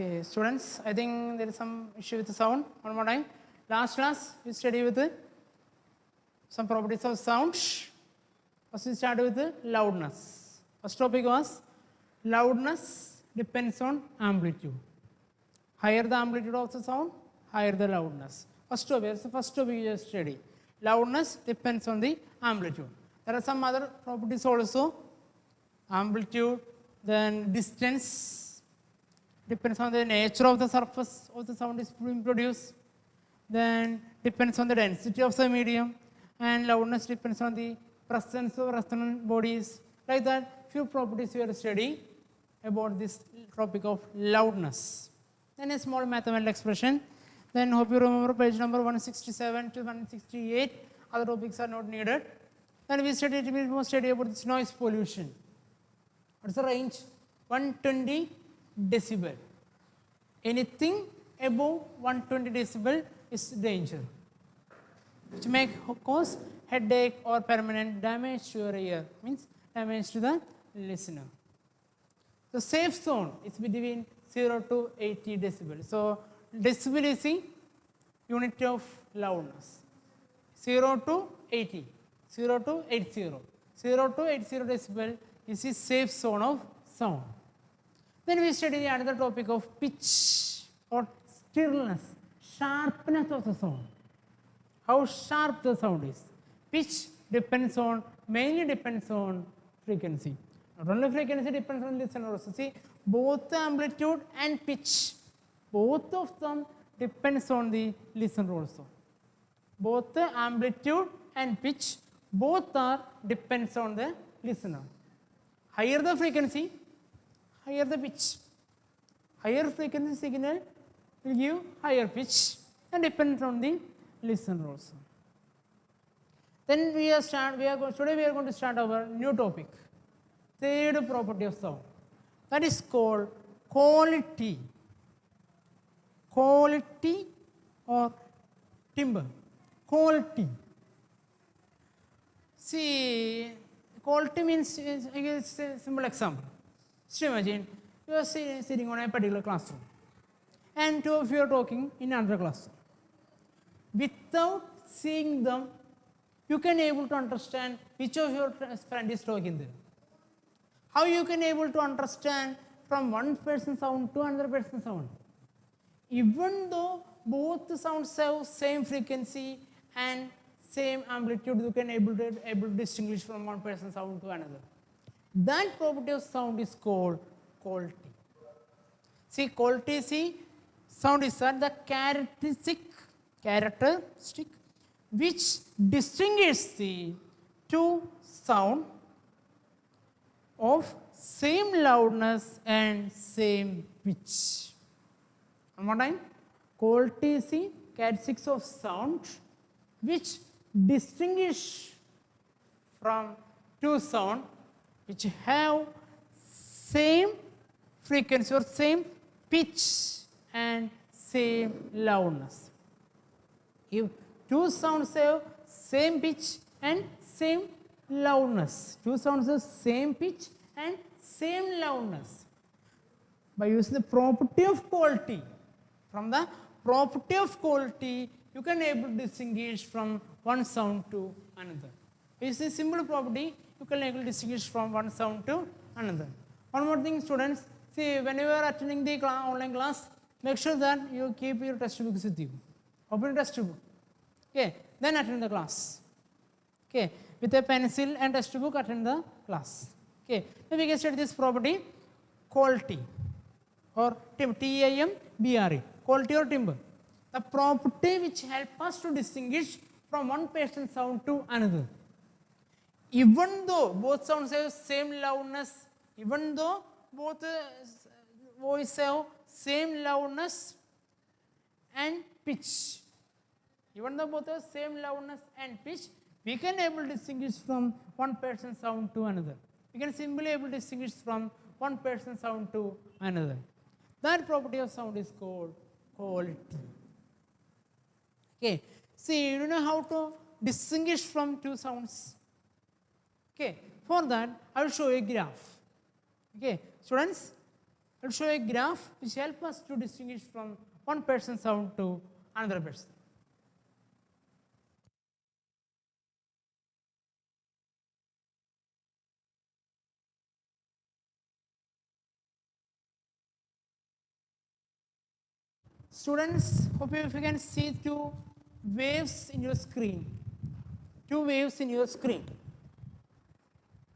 Okay, students, I think there is some issue with the sound. One more time. Last class, we studied with some properties of sound. First, we started with the loudness. First topic was loudness depends on amplitude. Higher the amplitude of the sound, higher the loudness. First topic you just studied. Loudness depends on the amplitude. There are some other properties also. Amplitude, then distance, depends on the nature of the surface of the sound is being produced. Then depends on the density of the medium, and loudness depends on the presence of resonant bodies. Like that, few properties we are studying about this topic of loudness. Then a small mathematical expression. Then hope you remember page number 167 to 168. Other topics are not needed. Then we study about this noise pollution. What's the range? 120 decibel. Anything above 120 decibel is danger, which may cause headache or permanent damage to your ear, means damage to the listener. The safe zone is between 0 to 80 decibel. So decibel is the unit of loudness. 0 to 80, 0 to 80. 0 to 80 decibel is the safe zone of sound. Then we study another topic of pitch or stillness, sharpness of the sound. How sharp the sound is. Pitch mainly depends on frequency. Not only frequency depends on listener also. See, both the amplitude and pitch, both of them depends on the listener also. Both the amplitude and pitch, both are depends on the listener. Higher the frequency, higher the pitch. Higher frequency signal will give higher pitch and depends on the listener also. Then today we are going to start our new topic, third property of sound. That is called quality. Quality or timbre. Quality. See, quality means, I guess, a simple example. Just imagine you are sitting on a particular classroom and two of you are talking in another classroom. Without seeing them, you can able to understand which of your friend is talking there. How you can able to understand from one person's sound to another person's sound? Even though both the sounds have same frequency and same amplitude, you can able to distinguish from one person's sound to another. That property of sound is called quality. See, quality, sound is the characteristic which distinguishes the two sound of same loudness and same pitch. One more time. Quality is the characteristics of sound which distinguish from two sound which have same frequency or same pitch and same loudness. If two sounds have same pitch and same loudness, two sounds have same pitch and same loudness, by using the property of quality, from the property of quality, you can able to distinguish from one sound to another. It's a simple property, you can able to distinguish from one sound to another. One more thing, students, see, when you are attending the online class, make sure that you keep your textbooks with you. Open your textbook. Okay, then attend the class. Okay, with a pencil and textbook, attend the class. Okay, now we can study this property, quality or T-I-M-B-R-E, quality or timbre. The property which help us to distinguish from one person's sound to another. Even though both sounds have same loudness, even though both voice have same loudness and pitch, even though both have same loudness and pitch, we can able to distinguish from one person's sound to another. We can simply able to distinguish from one person's sound to another. That property of sound is called quality. Okay, see, you know how to distinguish from two sounds. Okay, for that I will show you a graph. Okay, students, I'll show a graph which helps us to distinguish from one person's sound to another person. Students, hope if you can see two waves in your screen. Two waves in your screen.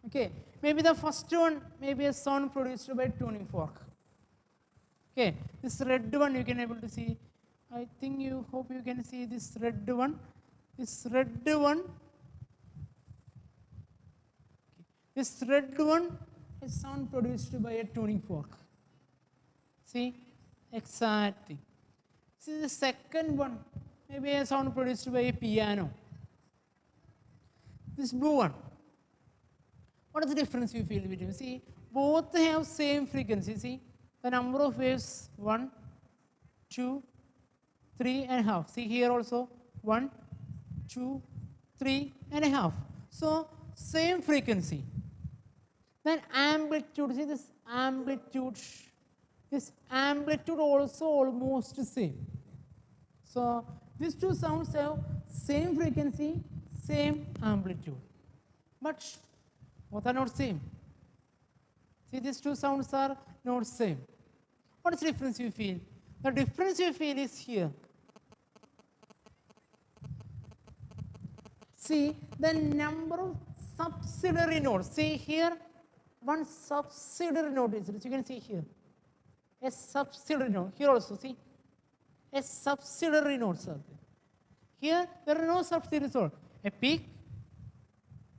Okay, maybe the first one may be a sound produced by tuning fork. Okay, this red one you can able to see. I think you hope you can see this red one. This red one. This red one is sound produced by a tuning fork. See, exact thing. See the second one, maybe a sound produced by a piano. This blue one. What is the difference you feel between? See, both have same frequency. See, the number of waves 1, 2, 3 and a half. See here also 1, 2, 3 and a half. So same frequency. Then amplitude. See this amplitude. This amplitude also almost same. So these two sounds have same frequency, same amplitude, but both are not same. See, these two sounds are not same. What is the difference you feel? The difference you feel is here. See the number of subsidiary notes. See here, one subsidiary note is, you can see here. A subsidiary note. Here also, see, a subsidiary notes are there. Here, there are no subsidiary notes. A peak,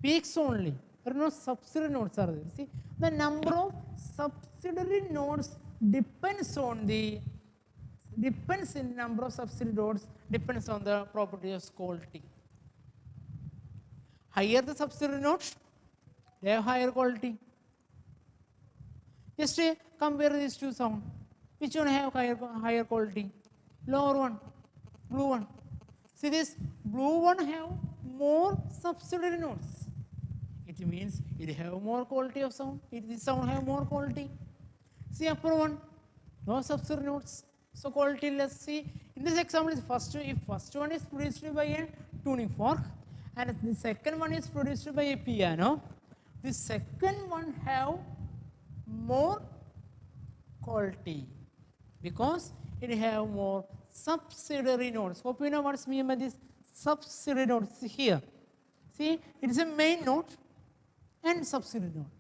peaks only. There are no subsidiary notes are there. See, the number of subsidiary notes depends in number of subsidiary notes depends on the property of quality. Higher the subsidiary notes, they have higher quality. Just compare these two sounds. Which one have higher quality? Lower one, blue one. See this blue one have more subsidiary notes. It means it have more quality of sound. This sound have more quality. See upper one, no subsidiary notes, so quality less. See in this example is if first one is produced by a tuning fork and the second one is produced by a piano, the second one have more quality because it have more subsidiary notes. Hope you know what's mean by this subsidiary notes here. See, it is a main note and subsidiary note.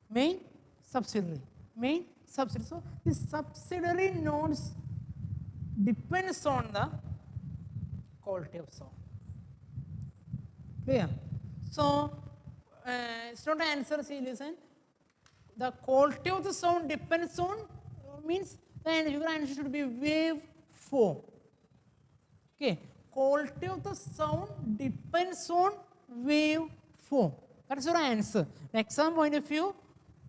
Main, subsidiary, main, subsidiary. So the subsidiary notes depends on the quality of sound. Clear? So it's not an answer. See, listen. The quality of the sound depends on means the your answer should be waveform. Okay, quality of the sound depends on waveform. That is your answer. The exam point of view,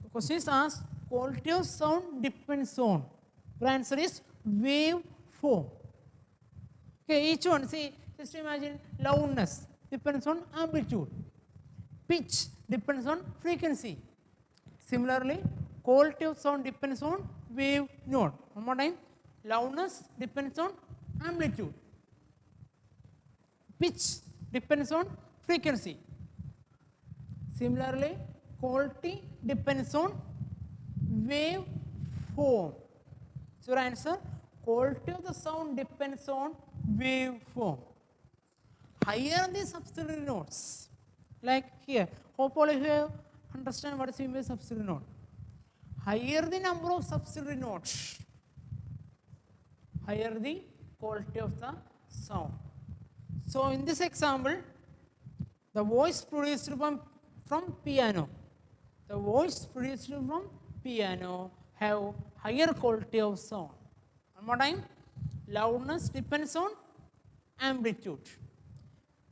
the question is asked, quality of sound depends on. Your answer is waveform. Okay, each one, see, just imagine loudness depends on amplitude. Pitch depends on frequency. Similarly, quality of sound depends on wave note. One more time, loudness depends on amplitude. Pitch depends on frequency. Similarly, quality depends on waveform. So your answer, quality of the sound depends on waveform. Higher the subsidiary notes, like here, hope all of you understand what is mean by subsidiary note. Higher the number of subsidiary notes, higher the quality of the sound. So in this example, the voice produced from piano, the voice produced from piano have higher quality of sound. One more time, loudness depends on amplitude.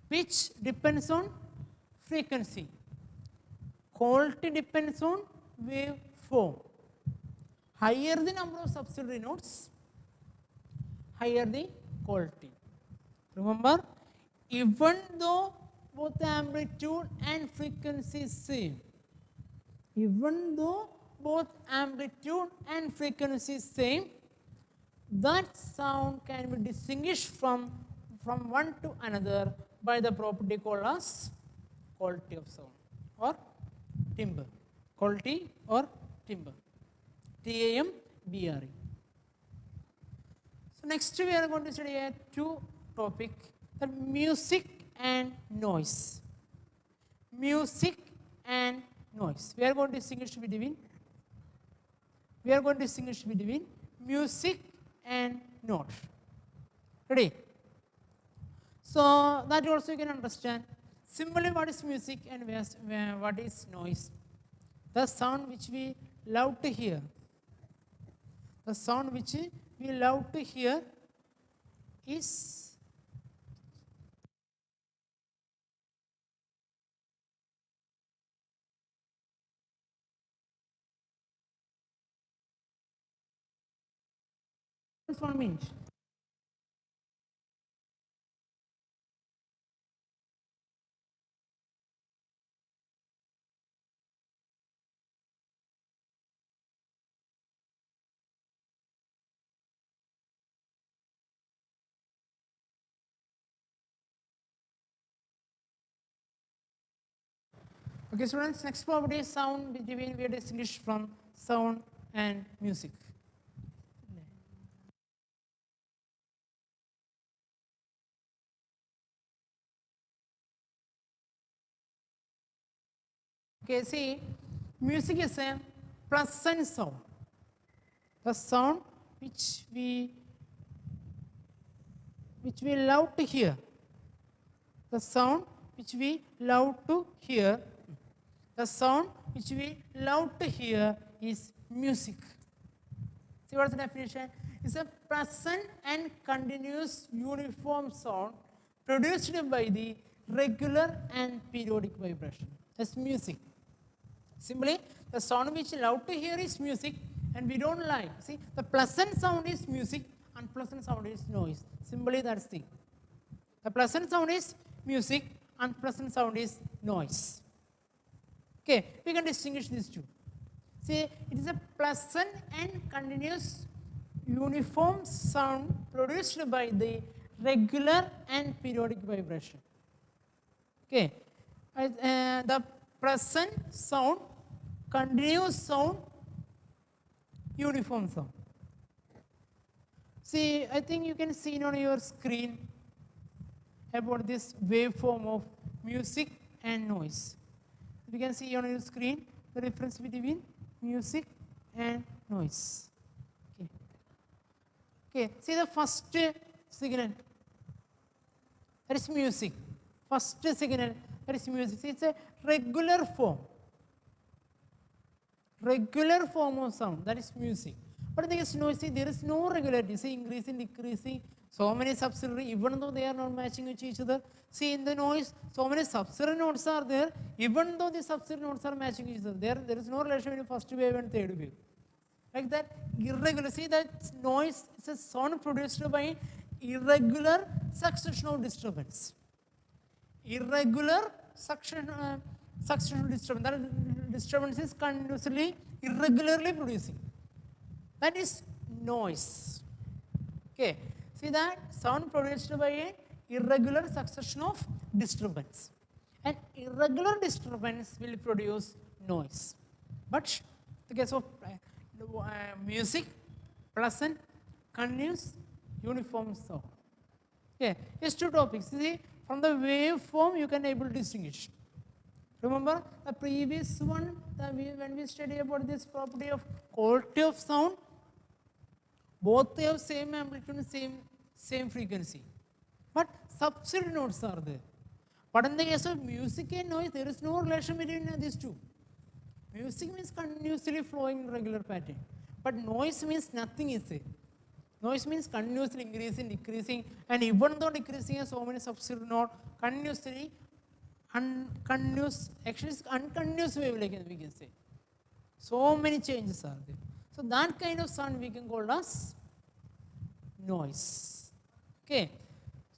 Pitch depends on frequency. Quality depends on waveform. Higher the number of subsidiary notes, higher the quality. Remember, even though both the amplitude and frequency is same, even though both amplitude and frequency is same, that sound can be distinguished from one to another by the property called as quality of sound or timbre. Quality or timbre. TAMBRE. So next we are going to study a two topic, the music and noise. Music and noise. We are going to distinguish between music and note. Ready? So that also you can understand. Simply what is music and what is noise? The sound which we love to hear. The sound which we love to hear is this 1 minute. Okay, students, next property is sound, between we are distinguished from sound and music. Okay, see, music is a pleasant sound. The sound which we love to hear. The sound which we love to hear. The sound which we love to hear is music. See what's the definition? It's a pleasant and continuous uniform sound produced by the regular and periodic vibration. That's music. Simply, the sound which we love to hear is music and we don't like. See, the pleasant sound is music, unpleasant sound is noise. Simply that's the thing. The pleasant sound is music, unpleasant sound is noise. Okay, we can distinguish these two. See, it is a pleasant and continuous uniform sound produced by the regular and periodic vibration. Okay, the pleasant sound, continuous sound, uniform sound. See, I think you can see on your screen about this waveform of music and noise. You can see on your screen the difference between music and noise. Okay. Okay. See the first signal, that is music. First signal, that is music. See, it's a regular form. Regular form of sound, that is music. But there is noise, see, there is no regularity. See, increasing, decreasing, so many subsidiary, even though they are not matching with each other. See, in the noise, so many subsidiary notes are there, even though the subsidiary notes are matching each other. There is no relation between first wave and third wave. Like that, irregular. See, that noise is a sound produced by irregular succession of disturbance. Irregular succession of disturbance. That disturbance is continuously, irregularly producing. That is noise. Okay. See that sound produced by a irregular succession of disturbance. And irregular disturbance will produce noise. But in the case of music, pleasant, continuous, uniform sound. Okay. These two topics. See, from the waveform you can able to distinguish. Remember the previous one, when we study about this property of quality of sound, both have same amplitude, same frequency. But subsidiary notes are there. But in the case of music and noise, there is no relation between these two. Music means continuously flowing in regular pattern. But noise means nothing is there. Noise means continuously increasing, decreasing, and even though decreasing has so many subsidiary notes, continuously uncontinuous, actually it's uncontinuous wavelength we can say. So many changes are there. So that kind of sound we can call as noise. Okay.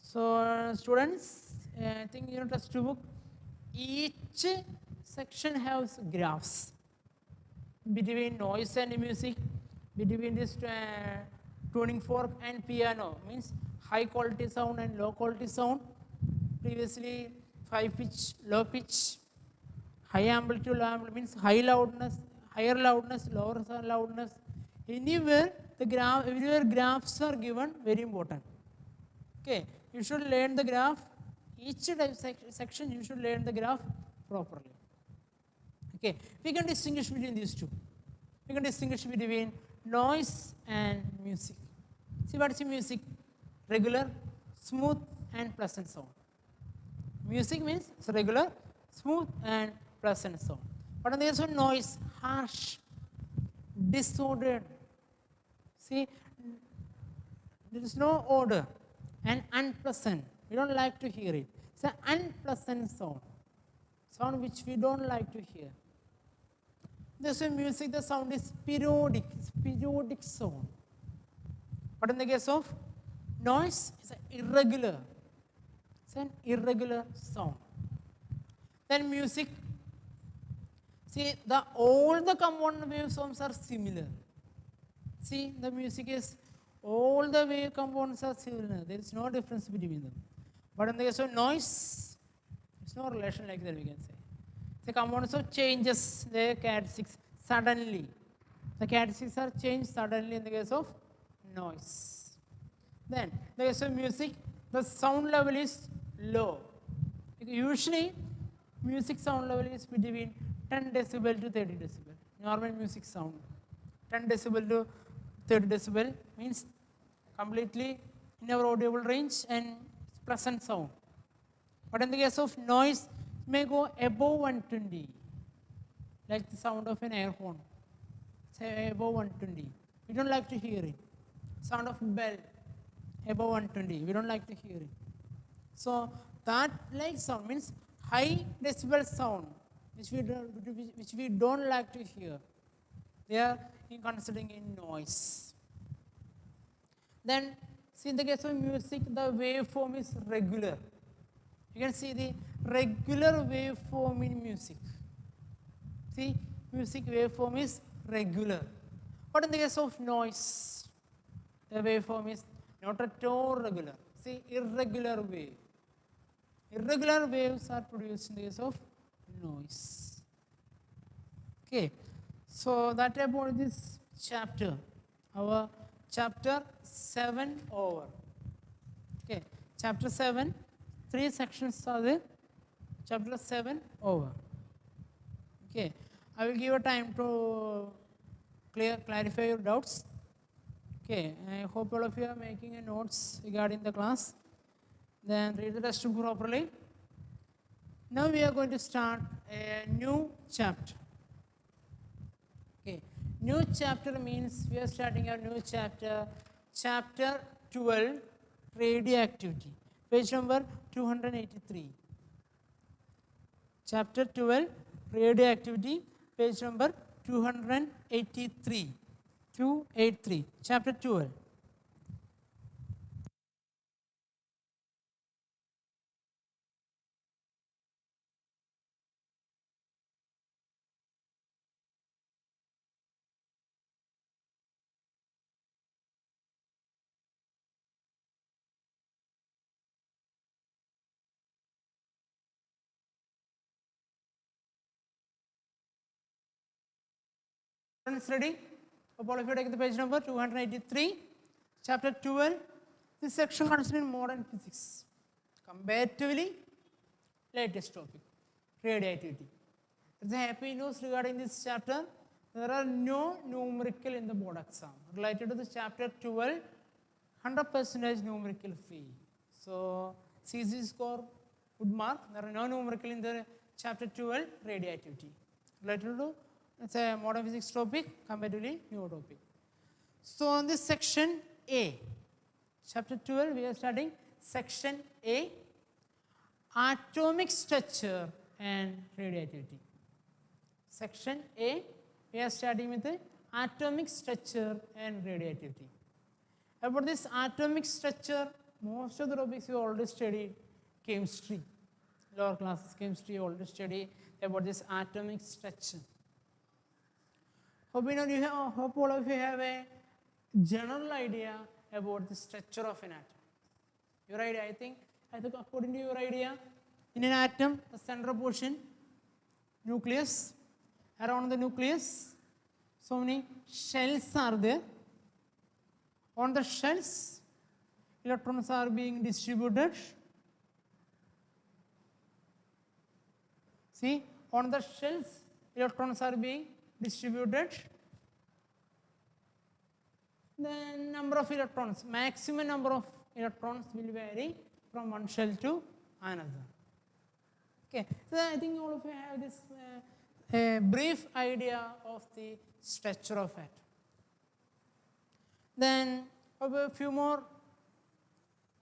So students, I think in your textbook, each section has graphs. between noise and music, between this tuning fork and piano, means high quality sound and low quality sound. Previously, high pitch, low pitch, high amplitude, low amplitude means high loudness, higher loudness, lower loudness. Anywhere the graph, everywhere graphs are given, very important. Okay, you should learn the graph. Each section you should learn the graph properly. Okay, we can distinguish between these two. We can distinguish between noise and music. See what is music? Regular, smooth and pleasant sound. Music means it's regular, smooth and pleasant sound. But on the other side, noise, harsh, disordered. See, there is no order and unpleasant. We don't like to hear it. It's an unpleasant sound, sound which we don't like to hear. This in music, the sound is periodic, it's periodic sound. But in the case of noise, it's an irregular. It's an irregular sound. Then music, see, all the component waveforms are similar. See, the music is, all the wave components are similar. There is no difference between them. But in the case of noise, there's no relation like that, we can say. The components of changes the characteristics suddenly. The characteristics are changed suddenly in the case of noise. Then, in the case of music, the sound level is low. Usually, music sound level is between 10 decibel to 30 decibel. Normal music sound. 10 decibel to 30 decibel means completely in our audible range and pleasant sound. But in the case of noise, it may go above 120, like the sound of an air horn. Say above 120. We don't like to hear it. Sound of bell, above 120. We don't like to hear it. So that like sound means high decibel sound, which we don't like to hear. They are considering in noise. Then, see, in the case of music, the waveform is regular. You can see the regular waveform in music. See, music waveform is regular. But in the case of noise, the waveform is not at all regular. See, irregular wave. Irregular waves are produced in the case of noise. Okay, so that about this chapter, our chapter 7 over. Okay, chapter 7, 3 sections are there. Chapter 7 over. Okay, I will give a time to clarify your doubts. Okay, I hope all of you are making a notes regarding the class. Then read the textbook properly. Now we are going to start a new chapter. Okay, new chapter means we are starting a new chapter, chapter 12, radioactivity, page number 283. Chapter 12, radioactivity, page number 283. 283, chapter 12. Ready? Hope all of you take the page number 283, chapter 12. This section concerning modern physics, comparatively latest topic, radioactivity. There's a happy news regarding this chapter. There are no numerical in the board exam related to the chapter 12. 100% numerical free. So CC score good mark. There are no numerical in the chapter 12 radioactivity related to, it's a modern physics topic, comparatively new topic. So on this section A, chapter 12, we are studying section A, atomic structure and radioactivity. Section A, we are studying with the atomic structure and radioactivity. About this atomic structure, most of the topics you already studied, chemistry, lower classes chemistry, you already studied about this atomic structure. Hope all of you have a general idea about the structure of an atom. Your idea, I think according to your idea, in an atom, the central portion, nucleus, around the nucleus, so many shells are there. On the shells, electrons are being distributed. See, on the shells, electrons are being distributed. The number of electrons, maximum number of electrons will vary from one shell to another. Okay, so I think all of you have this brief idea of the structure of atom. Then a few more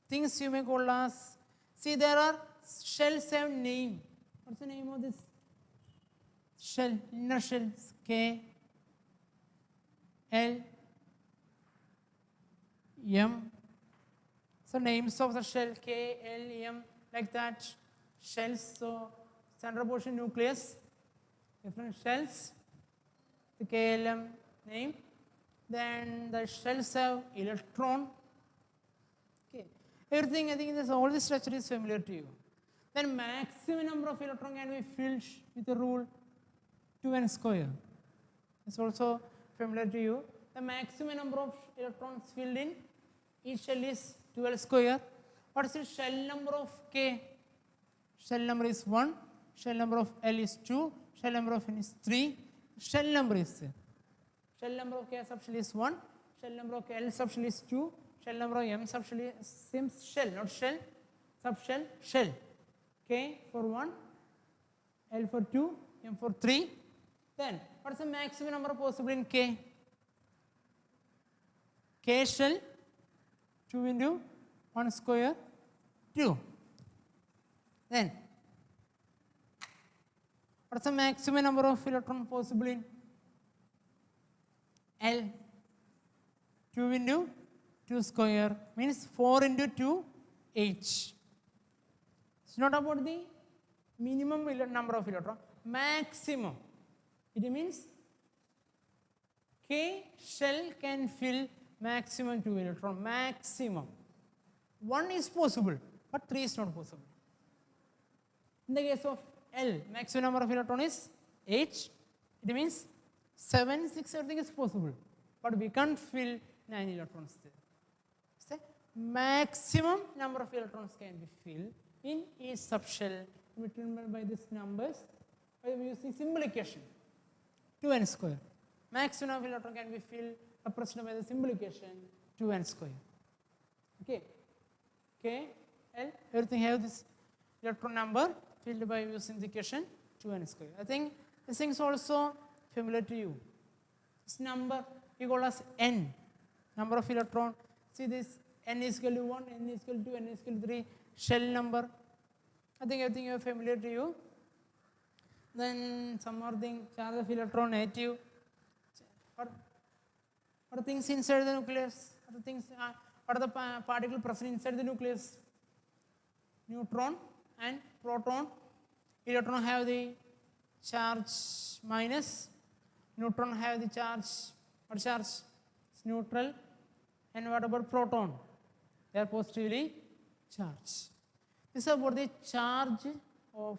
things you may call as, see there are shells have name. What's the name of this shell? Inner shells, K, L, M. So names of the shell K, L, M, like that. Shells, so central portion nucleus, different shells, the K, L, M name. Then the shells have electron. Okay, everything, I think all this structure is familiar to you. Then maximum number of electron can be filled with the rule 2n square. It's also familiar to you. The maximum number of electrons filled in each shell is 12 square. What is the shell number of K? Shell number is 1, shell number of L is 2, shell number of N is 3, shell number is there. Shell number of K subshell is 1, shell number of L subshell is 2, shell number of M subshell is same shell, not shell, subshell, shell. K for 1, L for 2, M for 3. Then what is the maximum number possible in K? K shell, 2 into 1 square, 2. Then what is the maximum number of electrons possible in L? 2 into 2 square means 4 into 2, 8. It's not about the minimum number of electrons, maximum. It means K shell can fill maximum 2 electrons, maximum. 1 is possible, but 3 is not possible. In the case of L, maximum number of electrons is 8. It means 7, 6, everything is possible, but we can't fill 9 electrons there. So, maximum number of electrons can be filled in each subshell determined by these numbers by using simple equation 2n square. Maximum number of electrons can be filled represented by the simple equation 2n square. Okay, K, L, everything have this electron number filled by using the equation 2n square. I think this thing is also familiar to you. This number we call as n, number of electron. See this n is equal to 1, n is equal to 2, n is equal to 3, shell number. I think everything is familiar to you. Then some more thing, charge of electron negative. What are things inside the nucleus? What are the particles present inside the nucleus? Neutron and proton. Electron have the charge minus. Neutron have the charge, what charge? It's neutral. And what about proton? They are positively charged. This is about the charge of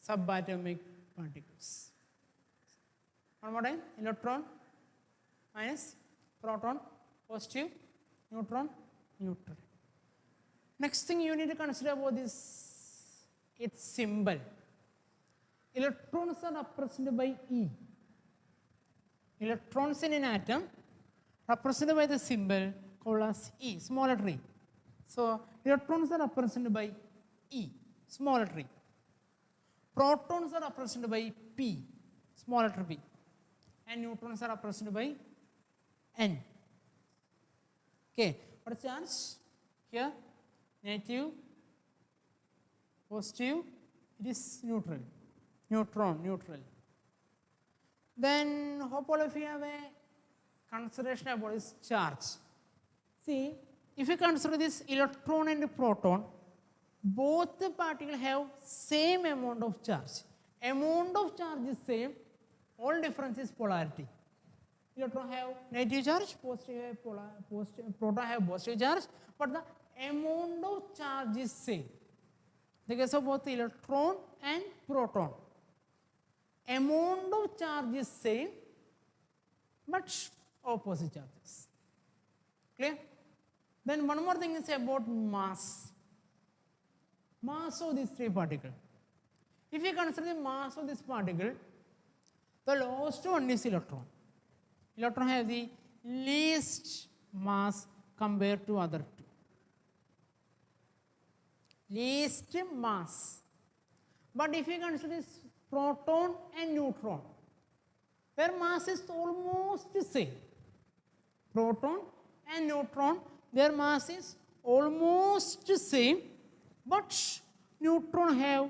subatomic particles. One more time, electron minus, proton positive, neutron neutral. Next thing you need to consider about this, its symbol. Electrons are represented by E. Electrons in an atom represented by the symbol called as E, small letter E. So electrons are represented by E, small letter E. Protons are represented by P, small letter P. And neutrons are represented by N. Okay, what is charge? Here, negative, positive, it is neutral. Neutron, neutral. Then hope all of you have a consideration about this charge. See, if you consider this electron and proton, both the particles have same amount of charge. Amount of charge is same, All difference is polarity. Electron have negative charge, proton have positive charge, but the amount of charge is same. The case of both electron and proton, amount of charge is same, but opposite charges. Clear? Then one more thing is about mass. Mass of these three particles. If you consider the mass of this particle, the lowest one is electron. Electron has the least mass compared to other two. Least mass. But if you consider this proton and neutron, their mass is almost the same. Proton and neutron, their mass is almost the same, but neutron have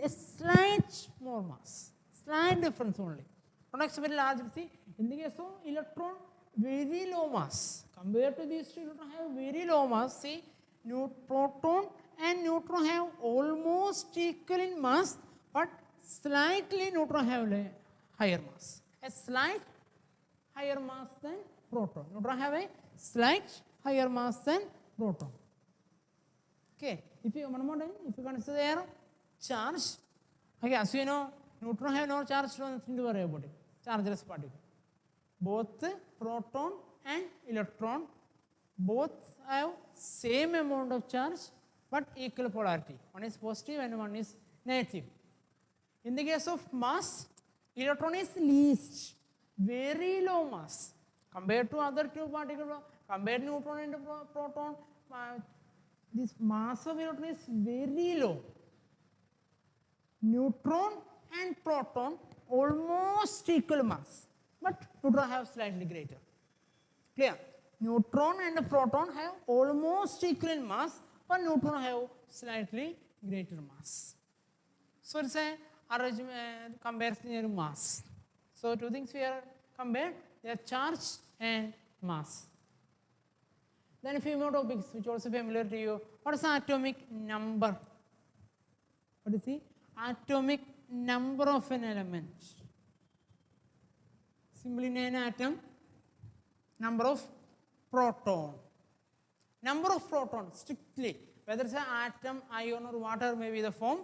a slight more mass, slight difference only. Not very large. See, in the case of electron, very low mass. Compared to these two, electron have very low mass. See, proton and neutron have almost equal in mass, but slightly neutron have a higher mass. A slight higher mass than proton. Neutron have a slight higher mass than proton. Okay, if you one more time, if you consider their charge, okay, as you know, neutron have no charge, so nothing to worry about it. Chargeless particle. Both proton and electron both have same amount of charge but equal polarity. One is positive and one is negative. In the case of mass, electron is least, very low mass compared to other two particles. Compared to neutron and proton, this mass of electron is very low. Neutron and proton almost equal mass, but neutron have slightly greater. Clear? Neutron and proton have almost equal in mass, but neutron have slightly greater mass. So it's a arrangement comparison in mass. So two things we are compared, their charge and mass. Then a few more topics which are also familiar to you. What is the atomic number? What is the atomic number of an element? Simply name an atom, number of proton. Number of protons, strictly, whether it's an atom, ion or whatever may be the form,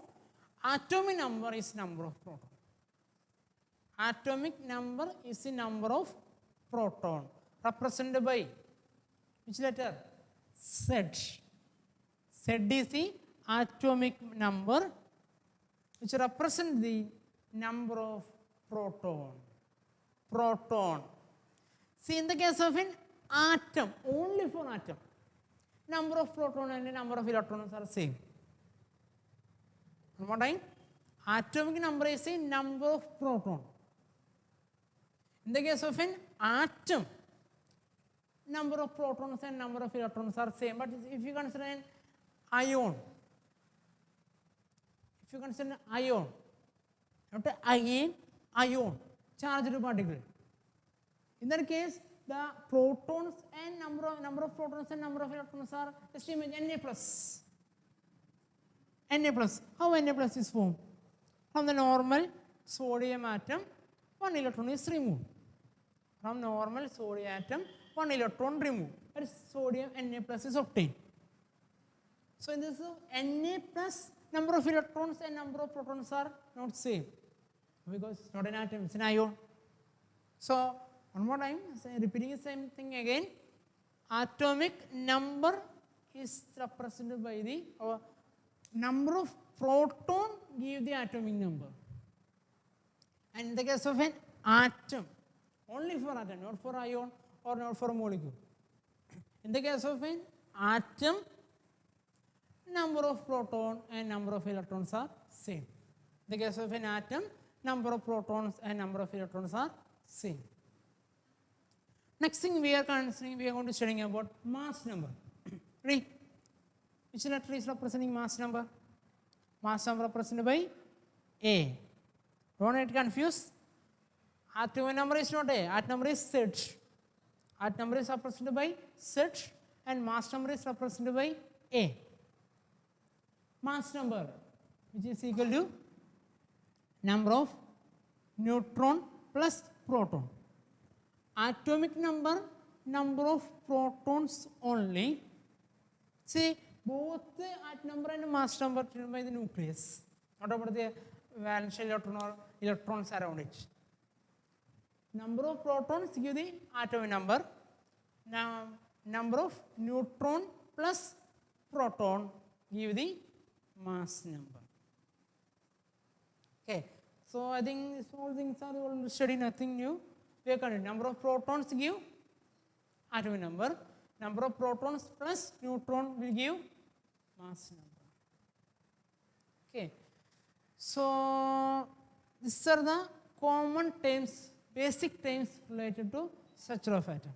atomic number is number of proton. Atomic number is the number of proton, represented by which letter? Z. Z is the atomic number which represents the number of proton. Proton. See, in the case of an atom, only for atom, number of proton and number of electrons are same. One more time. Atomic number is the number of proton. In the case of an atom, number of protons and number of electrons are same. But if you consider an ion, not ion, charged particle. In that case, the protons and number of protons and number of electrons are estimated Na plus. Na plus. How Na plus is formed? From the normal sodium atom, one electron is removed. From normal sodium atom, one electron removed. That is sodium Na plus is obtained. So in this Na plus, number of electrons and number of protons are not same because it's not an atom, it's an ion. So one more time, repeating the same thing again. Atomic number is represented by the number of proton give the atomic number. And in the case of an atom, only for atom, not for ion or not for a molecule. In the case of an atom, number of proton and number of electrons are same. In the case of an atom, number of protons and number of electrons are same. Next thing we are considering, we are going to study about mass number. Ready? Which letter is representing mass number? Mass number represented by A. Don't get confused. Atomic number is not A, atom number is Z. Atom number is represented by Z and mass number is represented by A. Mass number, which is equal to number of neutron plus proton. Atomic number, number of protons only. See, both the atom number and mass number determined by the nucleus, not about the valence electron or electrons around it. Number of protons give the atomic number. Now, number of neutron plus proton give the mass number. Okay, so I think all things are already studied, nothing new. We are continuing. Number of protons give atomic number. Number of protons plus neutron will give mass number. Okay, so these are the common terms, basic terms related to structure of atom.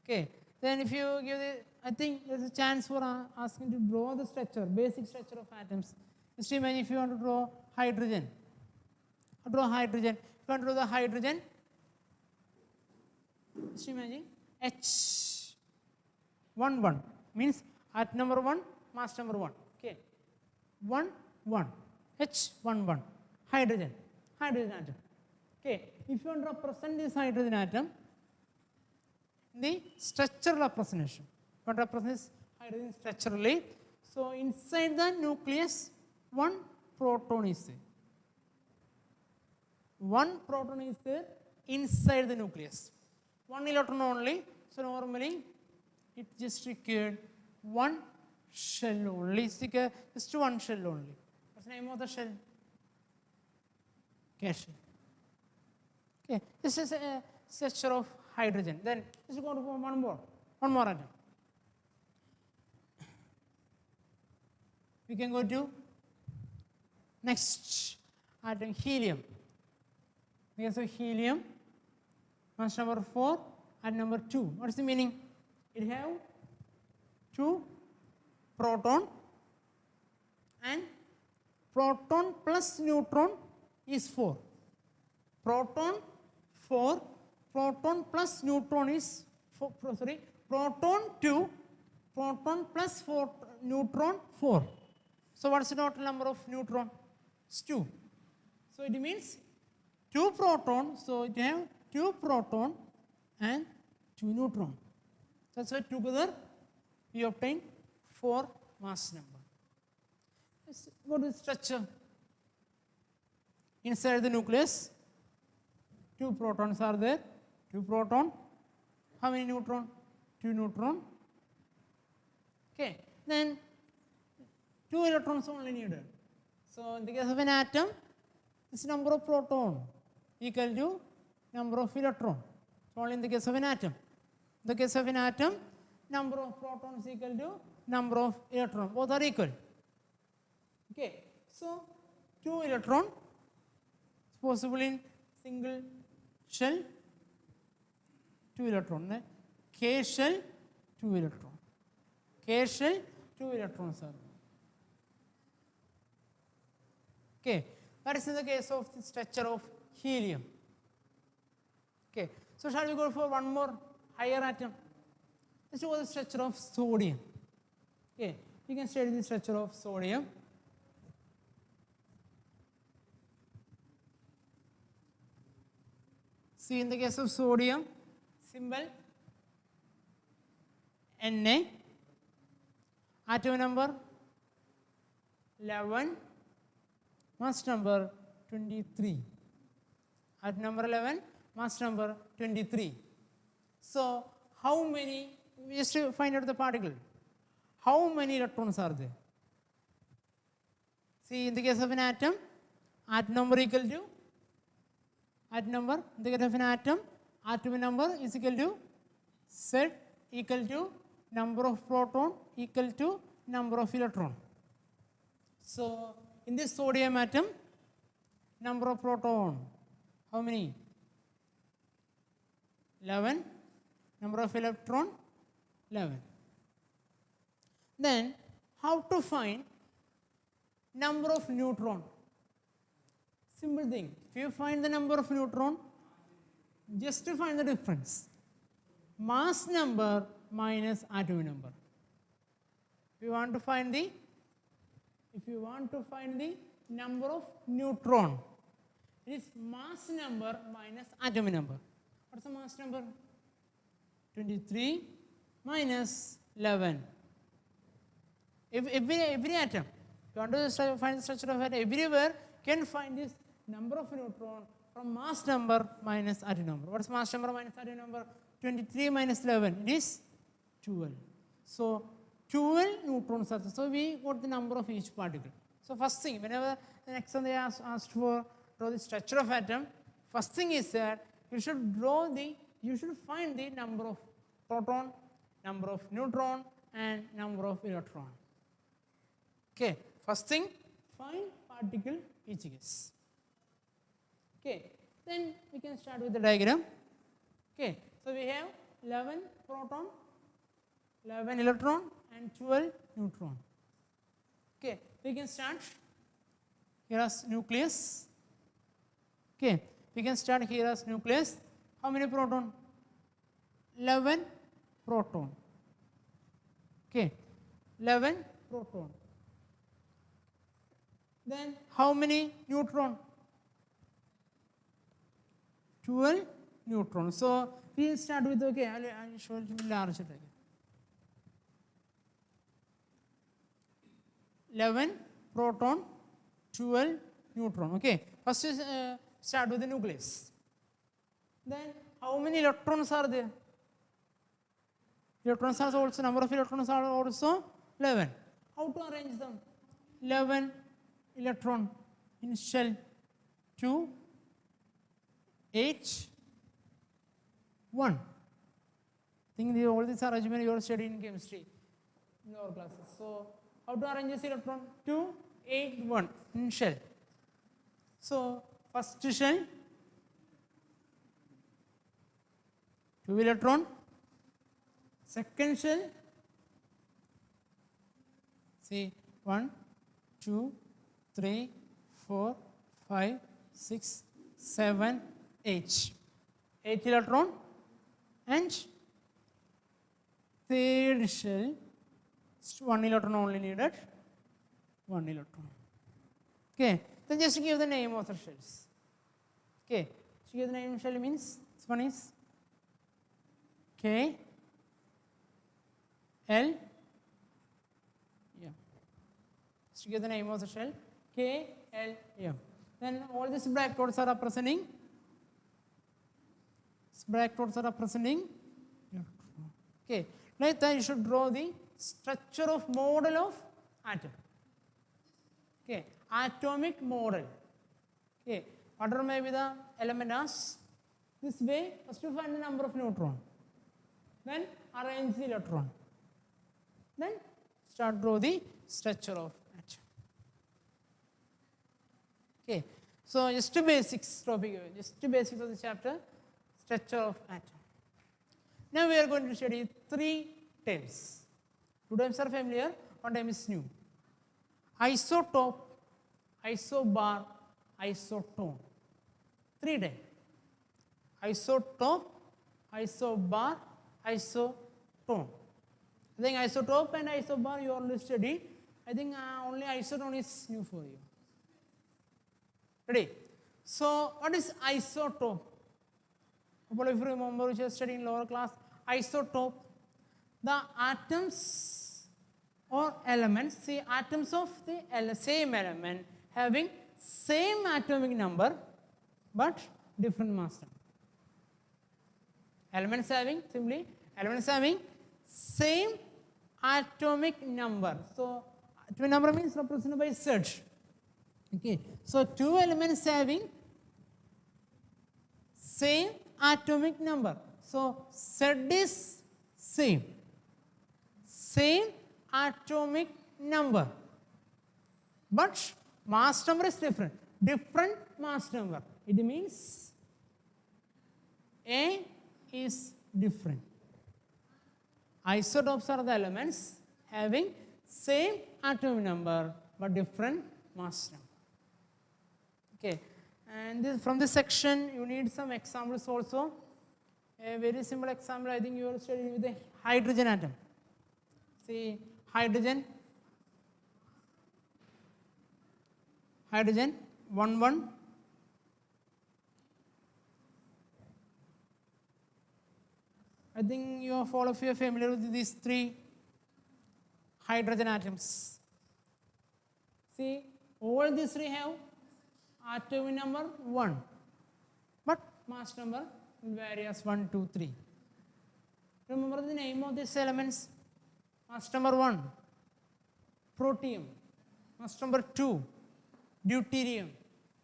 Okay, then if you give the, I think there's a chance for asking to draw the structure, basic structure of atoms. Just imagine if you want to draw hydrogen. Draw hydrogen. If you want to draw the hydrogen, just imagine H 1 1 means atom number 1, mass number 1. Okay, 1 1 H 1 1 hydrogen atom. Okay, if you want to represent this hydrogen atom, the structural representation. What represents hydrogen structurally? So inside the nucleus, one proton is there. One proton is there inside the nucleus. One electron only. So normally it just required one shell only. Just one shell only. What's the name of the shell? Gas shell. Okay, this is a structure of hydrogen. Then let's go to one more atom. We can go to next atom, helium. Okay, so helium, mass number 4 and number 2. What is the meaning? It have 2 proton and proton plus neutron is 4. Proton 4, proton plus neutron is 4, proton 2, proton plus 4, neutron 4. So what is the total number of neutron? It's 2. So it means 2 proton, so it have 2 proton and 2 neutron. That's why together we obtain 4 mass number. Let's go to the structure. Inside the nucleus, 2 protons are there. 2 proton. How many neutron? 2 neutron. Okay. Then 2 electrons only needed. So in the case of an atom, this number of proton equal to number of electron. So only in the case of an atom. In the case of an atom, number of protons equal to number of electrons. Both are equal. Okay. So 2 electron is possible in single shell, 2 electron. K shell, 2 electron. K shell, 2 electrons are. Okay, that is in the case of the structure of helium. Okay, so shall we go for one more higher atom? Let's go to the structure of sodium. Okay, you can study the structure of sodium. See, in the case of sodium, symbol Na, atom number 11, mass number 23. Atom number 11, mass number 23. So, how many, just to find out the particle, how many electrons are there? See, in the case of an atom number equal to, atom number, in the case of an atom number is equal to Z equal to number of proton equal to number of electron. So, in this sodium atom, number of proton, how many? 11. Number of electron, 11. Then, how to find number of neutron? Simple thing. If you find the number of neutron, just to find the difference. Mass number minus atom number. If you want to find the number of neutron, It is mass number minus atomic number. What's the mass number? 23 minus 11. If every atom, you want to find the structure of atom, everywhere can find this number of neutron from mass number minus atomic number. What is mass number minus atomic number? 23 minus 11, it is 12. So 12 neutrons are there. So we got the number of each particle. So first thing, whenever the next one they asked for draw the structure of atom, first thing is that you should find the number of proton, number of neutron, and number of electron. Okay, first thing, find particle each case. Okay, then we can start with the diagram. Okay, so we have 11 proton, 11 electron, and 12 neutron. Okay, we can start. Here is nucleus. Okay, we can start here as nucleus. How many proton? 11 proton. Okay, 11 proton. Then how many neutron? 12 neutron. So we will start with, okay, I'll show it larger. 11 proton, 12 neutron. Okay, first is start with the nucleus. Then how many electrons are there? Electrons are also, number of electrons are also 11. How to arrange them? 11 electron in shell 2, 8, 1. I think all this arrangement you are studying in chemistry in our classes. So how to arrange this electron? 2, 8, 1 in shell. So first shell, 2 electron. Second shell, see 1, 2, 3, 4, 5, 6, 7, 8. 8 electron. And third shell, 1 electron only needed. 1 electron. Okay, then just give the name of the shells. Okay, so give the name of shell means this one is K, L, M. So give the name of the shell K, L, M. Then all these black dots are representing. Black dots are representing. Okay, like that you should draw the structure of model of atom. Okay, atomic model. Okay, whatever may be the element as this way. First you find the number of neutron, then arrange the electron, then start draw the structure of atom. Okay, so just the basics topic, just the basics of the chapter, structure of atom. Now we are going to study 3 terms. 2 terms are familiar, 1 term is new. Isotope, isobar, isotone. 3 terms. Isotope, isobar, isotone. I think isotope and isobar you already studied. I think only isotone is new for you. Ready? So what is isotope? If you remember, which is studying in lower class, isotope, the atoms or elements, see atoms of the same element having same atomic number but different mass number. Elements having same atomic number. So atomic number means represented by Z. Okay, so 2 elements having same atomic number. So Z is same atomic number, but mass number is different mass number. It means A is different. Isotopes are the elements having same atomic number but different mass number. Okay, and this, from this section you need some examples also. A very simple example, I think you are studying with the hydrogen atom. See, hydrogen 1 1 I think all of you are familiar with these three hydrogen atoms. See, all these three have atomic number 1, but mass number will vary as 1, 2, 3. Remember the name of these elements. Mass number 1, protium. Mass number 2, deuterium.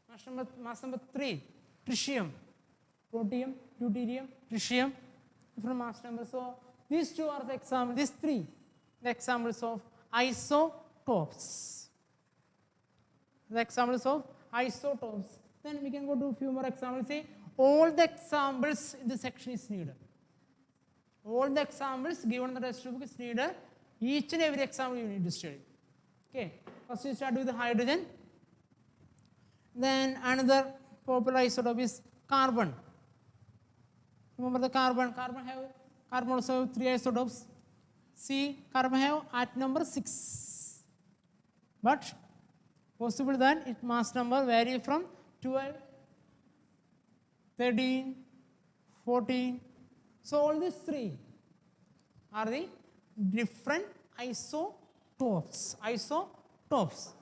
Mass number 3, tritium. Protium, deuterium, tritium, different mass numbers. So these two are the examples, these three, the examples of isotopes. The examples of isotopes. Then we can go to a few more examples. See, all the examples in this section is needed. All the examples given in the textbook is needed. Each and every example you need to study. Okay, first you start with the hydrogen. Then another popular isotope is carbon. Remember the carbon. Carbon also have 3 isotopes. See, carbon have atom number 6. But possible that its mass number vary from 12, 13, 14. So all these 3 are the different isotopes. Isotopes.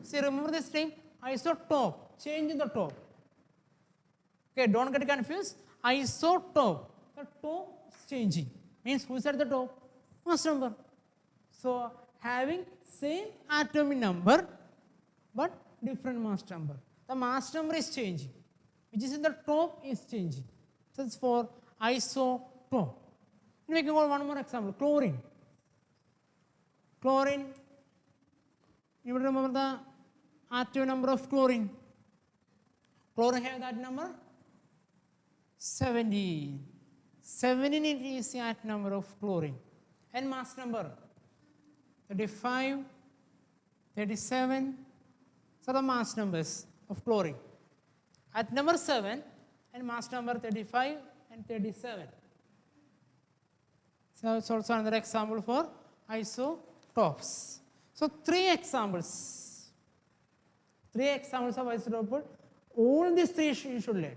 See, remember this thing, isotope, change in the top. Okay, don't get confused. Isotope, the top is changing. Means who is at the top? Mass number. So having same atomic number but different mass number. The mass number is changing, which is in the top is changing. So it's for isotope. We can go one more example, chlorine. Chlorine, you will remember the atomic number of chlorine. Chlorine have that number 17. 17 is the atomic number of chlorine. And mass number 35, 37. So the mass numbers of chlorine. At number 7 and mass number 35 and 37. So it's also another example for isotopes. So 3 examples. 3 examples of isotope. All these 3 you should learn.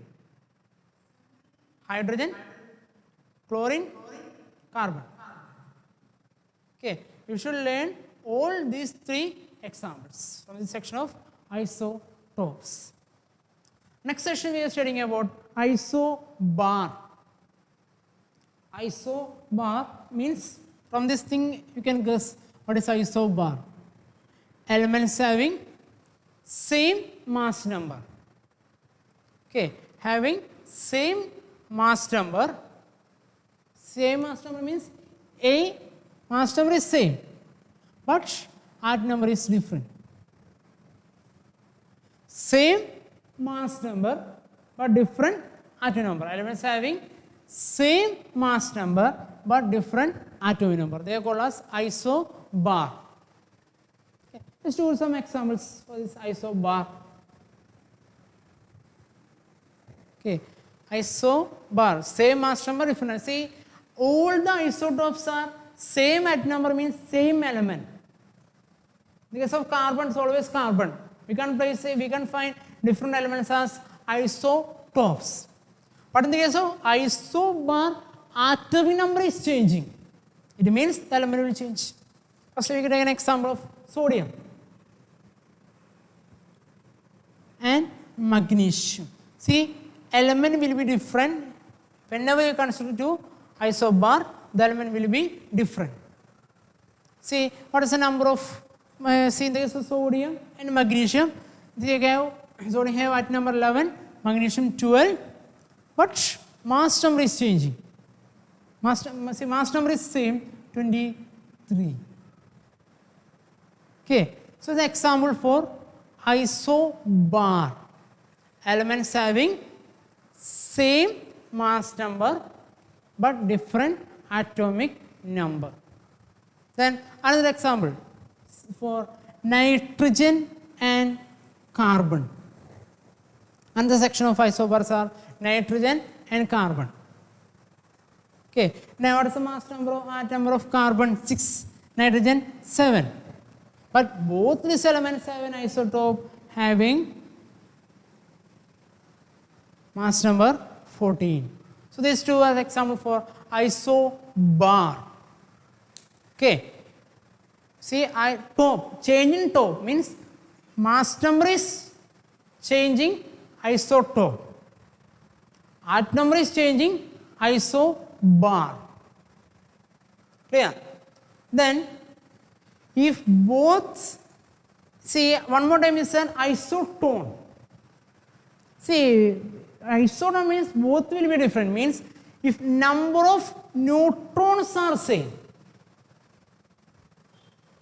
Hydrogen, chlorine, carbon. Okay, you should learn all these 3 examples from this section of isotopes. Next session we are studying about isobar. Isobar means from this thing you can guess what is isobar. Elements having same mass number. Okay, having same mass number. Same mass number means A mass number is same, but atom number is different. Same mass number but different atom number. Elements having same mass number but different atomic number. They are called as isobar. Okay. Let's do some examples for this isobar. Okay, isobar, same mass number, different. See, all the isotopes are same atom number means same element. In the case of carbon, it's always carbon. We can find different elements as isotopes. But in the case of isobar, atomic number is changing. It means the element will change. First, we can take an example of sodium and magnesium. See, element will be different. Whenever you consider to isobar, the element will be different. See, what is the number of, see in the case of sodium and magnesium, they have, sodium have atom number 11, magnesium 12, but mass number is changing. Mass number is same, 23. Okay, so the example for isobar, elements having same mass number but different atomic number. Then another example for nitrogen and carbon. Another section of isobars are nitrogen and carbon. Okay, now what is the mass number of atom number of carbon? 6, nitrogen 7. But both these elements have an isotope having mass number 14. So these two are the example for isobar. Okay. See, change in top means mass number is changing, isotope. Atom number is changing, isobar. Clear? Then, if both, see, one more time is an isotone. See, isotone means both will be different. Means if number of neutrons are same.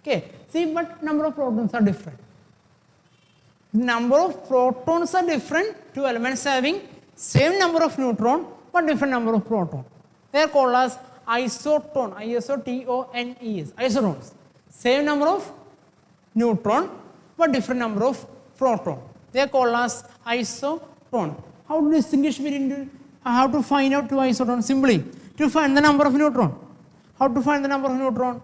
Okay. See, but number of protons are different. Number of protons are different. Two elements having same number of neutron but different number of proton. They are called as isotone. I-S-O-T-O-N-E-S. Isotones. Same number of neutron but different number of proton. They are called as isotone. How to distinguish between, how to find out two isotones? Simply to find the number of neutron. How to find the number of neutron?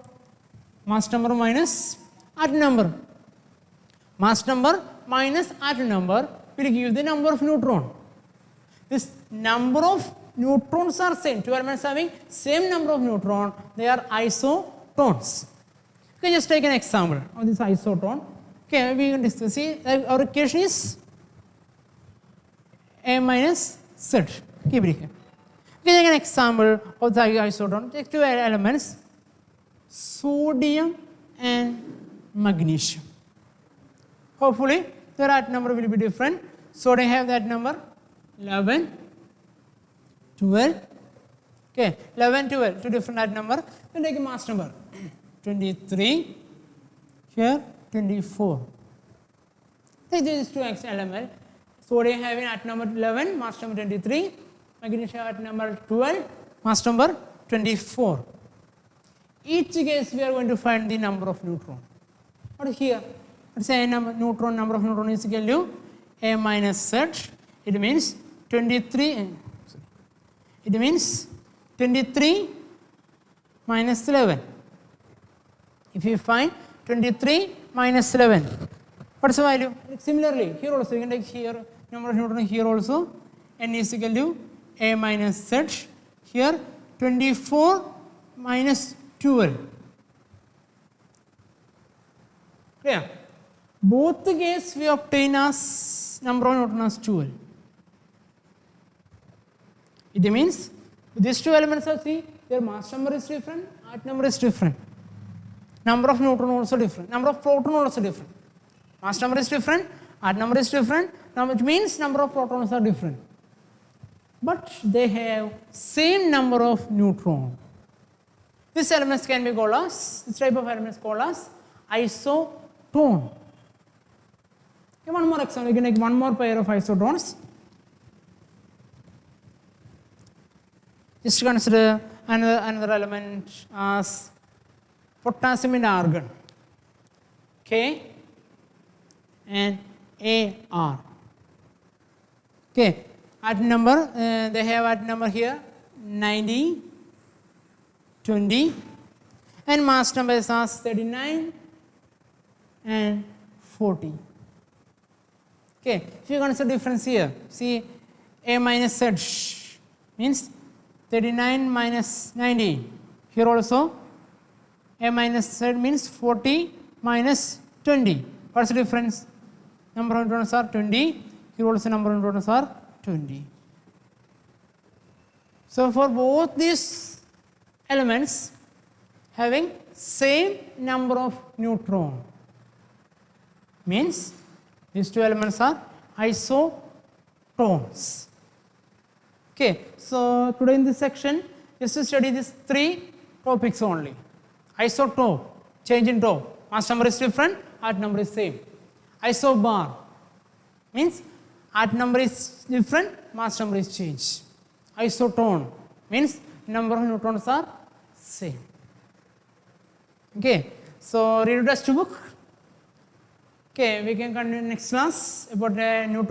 Mass number minus atom number. Mass number minus atom number will give the number of neutron. This number of neutrons are same. Two elements having same number of neutron. They are isotones. Okay, just take an example of this isotone. Okay, we can discuss. See, our equation is A minus Z. Keep it here. Okay, take an example of the isotone. Take two elements, sodium and magnesium. Hopefully, their atom number will be different. Sodium have that number 11, 12. Okay, 11, 12, two different atom number. Then take a mass number 23, here 24. Take these two elements. Sodium having atom number 11, mass number 23. Magnesium atom number 12, mass number 24. Each case we are going to find the number of neutron. What is here? Let's say number of neutron is equal to A minus Z. It means 23. It means 23 minus 11. If you find 23 minus 11, what is the value? Similarly, here also you can take here number of neutron here also. N is equal to A minus Z. Here 24 minus 12. Clear? Both the case we obtain as number of neutrons as 12. It means these two elements are see their mass number is different, atom number is different. Number of neutron also different, number of proton also different. Mass number is different, atom number is different, which means number of protons are different. But they have same number of neutrons. These elements can be called as, this type of elements called as isotone. Okay, one more example, we can take one more pair of isotones. Just consider another element as potassium and argon, K and Ar. Okay, atom number, they have atom number here 90, 20, and mass number is as 39 and 40. Okay, if you consider difference here, see A minus Z means 39 minus 19. Here also A minus Z means 40 minus 20. What's the difference? Number of neutrons are 20. Here also number of neutrons are 20. So for both these elements having same number of neutron means these two elements are isotones. Okay, so today in this section, just to study these three topics only. Isotope, change in top, mass number is different, atom number is same. Isobar means atom number is different, mass number is changed. Isotone means number of neutrons are same. Okay, so read the textbook. Okay, we can continue next class about a new topic.